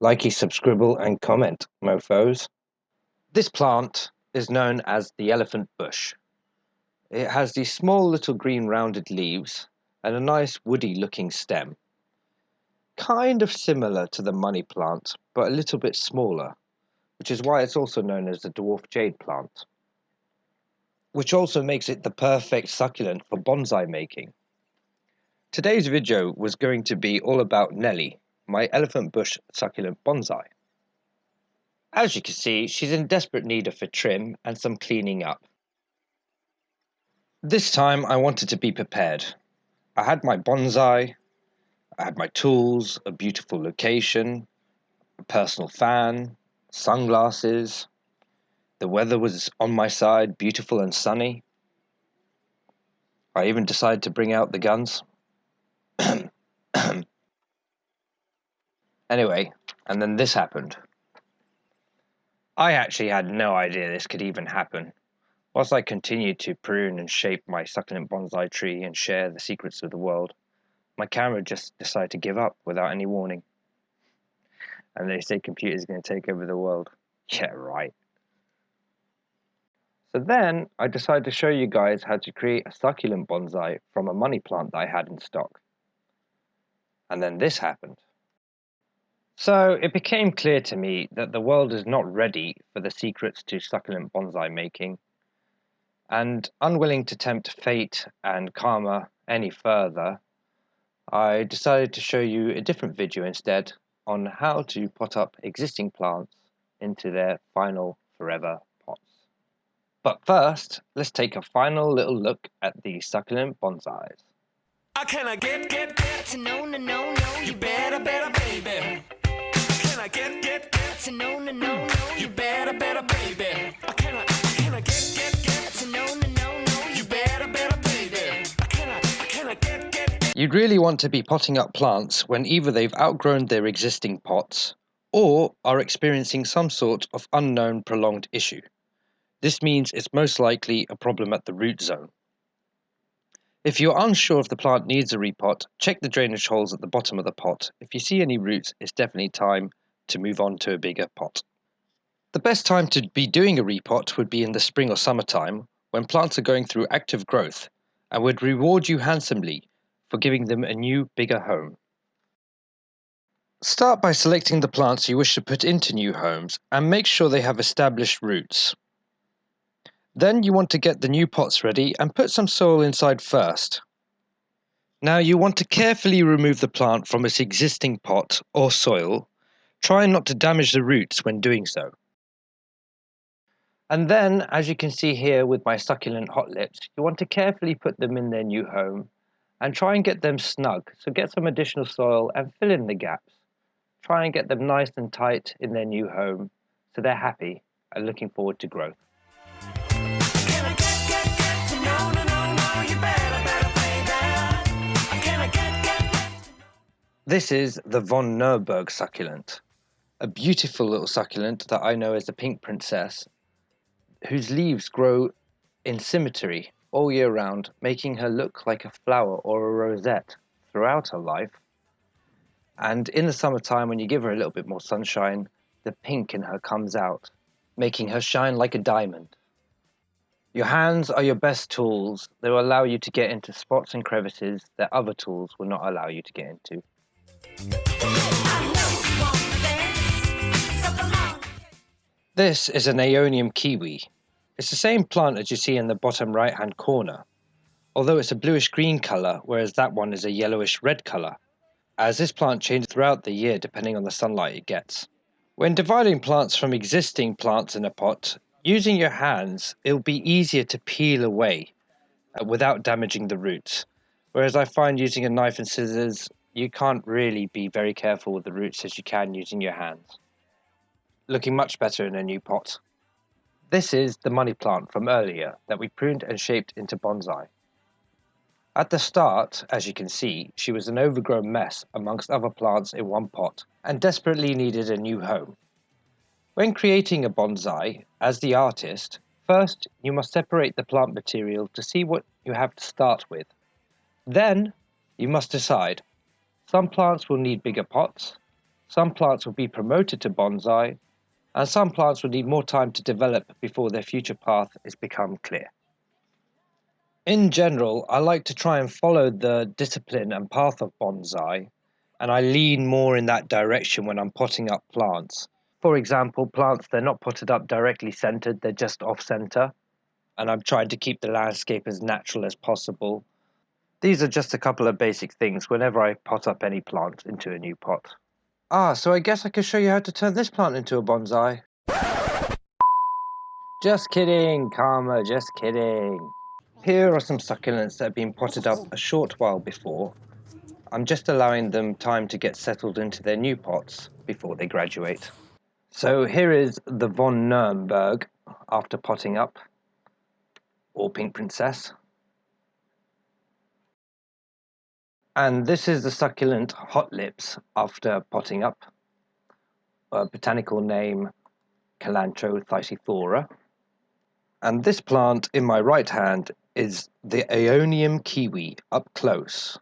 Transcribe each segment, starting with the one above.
Likey, subscribe, and comment, mofos. This plant is known as the elephant bush. It has these small little green rounded leaves and a nice woody looking stem. Kind of similar to the money plant, but a little bit smaller, which is why it's also known as the dwarf jade plant. Which also makes it the perfect succulent for bonsai making. Today's video was going to be all about Nelly, my elephant bush succulent bonsai. As you can see, she's in desperate need of a trim and some cleaning up. This time I wanted to be prepared. I had my bonsai, I had my tools, a beautiful location, a personal fan, sunglasses. The weather was on my side, beautiful and sunny. I even decided to bring out the guns. Anyway, and then this happened. I actually had no idea this could even happen. Whilst I continued to prune and shape my succulent bonsai tree and share the secrets of the world, my camera just decided to give up without any warning. And they say computers are going to take over the world. Yeah, right. So then I decided to show you guys how to create a succulent bonsai from a money plant that I had in stock. And then this happened. So it became clear to me that the world is not ready for the secrets to succulent bonsai making, and unwilling to tempt fate and karma any further, I decided to show you a different video instead on how to pot up existing plants into their final forever pots. But first, let's take a final little look at the succulent bonsais. Can I get to know, you better, baby. Can I get to know, you better, baby. Can I get to know, you better, baby. Can I get. You'd really want to be potting up plants when either they've outgrown their existing pots or are experiencing some sort of unknown prolonged issue. This means it's most likely a problem at the root zone. If you're unsure if the plant needs a repot, check the drainage holes at the bottom of the pot. If you see any roots, it's definitely time to move on to a bigger pot. The best time to be doing a repot would be in the spring or summertime, when plants are going through active growth, and would reward you handsomely for giving them a new, bigger home. Start by selecting the plants you wish to put into new homes and make sure they have established roots. Then you want to get the new pots ready and put some soil inside first. Now you want to carefully remove the plant from its existing pot or soil, trying not to damage the roots when doing so. And then, as you can see here with my succulent hot lips, you want to carefully put them in their new home and try and get them snug. So get some additional soil and fill in the gaps. Try and get them nice and tight in their new home so they're happy and looking forward to growth. This is the von Neuberg succulent, a beautiful little succulent that I know as the pink princess, whose leaves grow in symmetry all year round, making her look like a flower or a rosette throughout her life. And in the summertime, when you give her a little bit more sunshine, the pink in her comes out, making her shine like a diamond. Your hands are your best tools. They will allow you to get into spots and crevices that other tools will not allow you to get into. This is an Aeonium kiwi. It's the same plant as you see in the bottom right hand corner, although it's a bluish green colour, whereas that one is a yellowish red colour, as this plant changes throughout the year depending on the sunlight it gets. When dividing plants from existing plants in a pot, using your hands, it'll be easier to peel away without damaging the roots, whereas I find using a knife and scissors, you can't really be very careful with the roots as you can using your hands. Looking much better in a new pot. This is the money plant from earlier that we pruned and shaped into bonsai. At the start, as you can see, she was an overgrown mess amongst other plants in one pot and desperately needed a new home. When creating a bonsai, as the artist, first you must separate the plant material to see what you have to start with. Then you must decide. Some plants will need bigger pots, Some plants will be promoted to bonsai, and some plants will need more time to develop before their future path is become clear. In general, I like to try and follow the discipline and path of bonsai, and I lean more in that direction when I'm potting up plants. For example, plants, they're not potted up directly centered, they're just off center, and I'm trying to keep the landscape as natural as possible. These are just a couple of basic things whenever I pot up any plant into a new pot. So I guess I could show you how to turn this plant into a bonsai. Just kidding, Karma, just kidding. Here are some succulents that have been potted up a short while before. I'm just allowing them time to get settled into their new pots before they graduate. So here is the von Nuremberg after potting up, or Pink Princess. And this is the succulent Hot Lips after potting up, botanical name Calanthrothyphora. And this plant in my right hand is the Aeonium kiwi up close.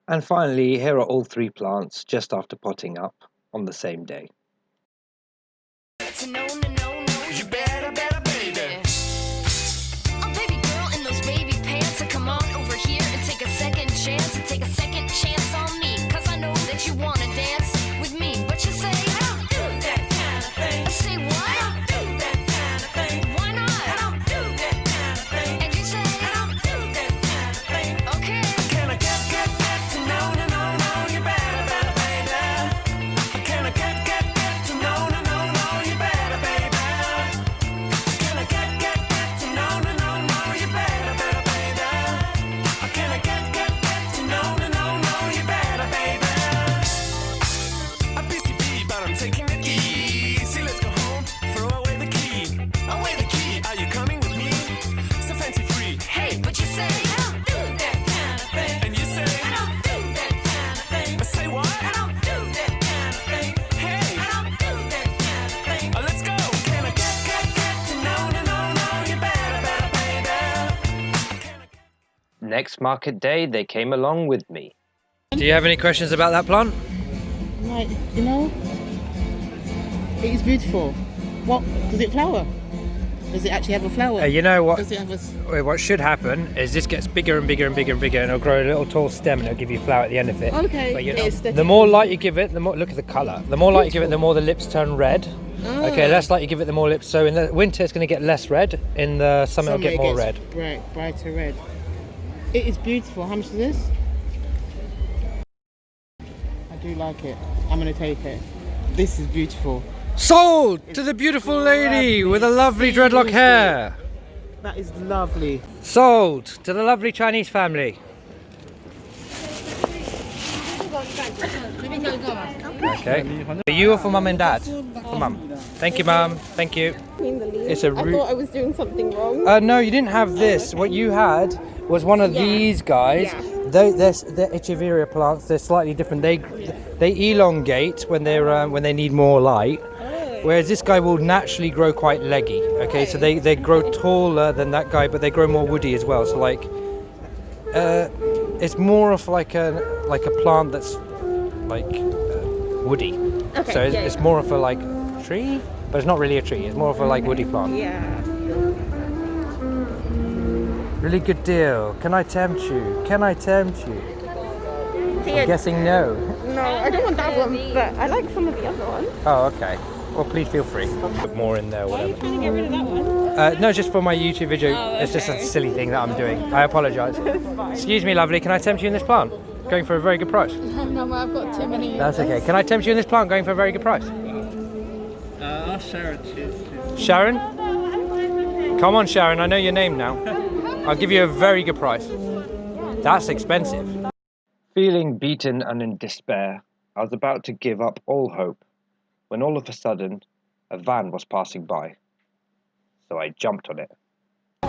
And finally, here are all three plants just after potting up on the same day. You better, baby. Oh, baby girl in those baby pants, so come on over here and take a second chance, and take a second chance on me, 'cause I know that you wanna dance with me, but you say, I don't do that kind of thing. I say, what? I don't do that kind of thing. Why not? I don't do that kind of thing. And you say, I don't do that kind of thing. Okay. Can I get to know you better, baby? Can I get to know you better, baby? Can I get to know you better, baby? Can I get to know you better, baby? I'm busy bee, but I'm taking it easy. Let's go home, throw away the key. Away the key, are you coming with me? So fancy free. Hey, but you say I don't do that kind of thing. And you say I don't do that kind of thing. But say what? I don't do that kind of thing. Hey, I don't do that kind of thing. Oh, let's go. Can I get to know you better, baby? Next market day, they came along with me. Do you have any questions about that plant? Like, you know, it is beautiful. What, does it flower? Does it actually have a flower? You know what? Does it have What should happen is this gets bigger and bigger and bigger and bigger, and it'll grow a little tall stem, and it'll give you a flower at the end of it. Okay. But you know, Aesthetic. the more light you give it, the more, look at the colour. The more light you give it, the more the lips turn red. Okay, less light you give it, the more lips. So in the winter, it's going to get less red. In the summer, it'll get more red. Right, brighter red. It is beautiful. How much is this? I do like it. I'm going to take it. This is beautiful. Sold to the beautiful lady with a lovely dreadlock hair. That is lovely. Sold to the lovely Chinese family. Okay. For you or for mum and dad? For mum. Thank you, mum. Thank you. It's a I thought I was doing something wrong. no, you didn't have this. What you had was one of these guys. Yeah. They're Echeveria plants. They're slightly different. They elongate when they need more light. Whereas this guy will naturally grow quite leggy. Okay, so they grow taller than that guy, but they grow more woody as well. So like, it's more of like a plant that's like woody. Okay, So it's more of a like tree, but it's not really a tree. It's more of a like woody plant. Yeah. Really good deal. Can I tempt you? Can I tempt you? I'm guessing no. No, I don't want that one, but I like some of the other ones. Oh, okay. Well, please feel free. Put more in there, Why are you whatever. trying to get rid of that one? No, just for my YouTube video. Oh, It's just a okay. silly thing that I'm doing. I apologise. Excuse me, lovely. Can I tempt you in this plant? Going for a very good price. No, I've got too many. That's okay. Can I tempt you in this plant? Going for a very good price. Ask Sharon. Sharon? Come on, Sharon. I know your name now. I'll give you a very good price. That's expensive. Feeling beaten and in despair, I was about to give up all hope when all of a sudden a van was passing by. So I jumped on it.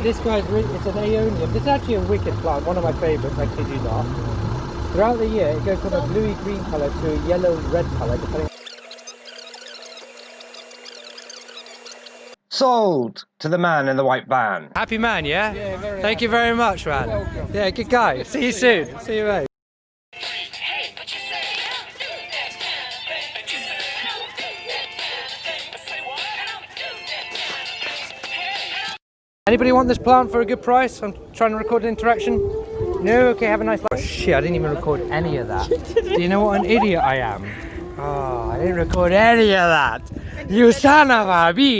This guy's it's an aeonium. This is actually a wicked plant, one of my favourites, I kid you not. Throughout the year it goes from a bluey green colour to a yellow red colour depending. Sold to the man in the white van. Happy man, yeah? Yeah, very Thank you very much, man. Yeah, good guy. See you soon. See you, mate. Hey, but you say Anybody want this plant for a good price? I'm trying to record an interaction. No? Okay, have a nice life. Oh shit, I didn't even record any of that. Do you know what an idiot I am? Oh, I didn't record any of that. You son of a bitch!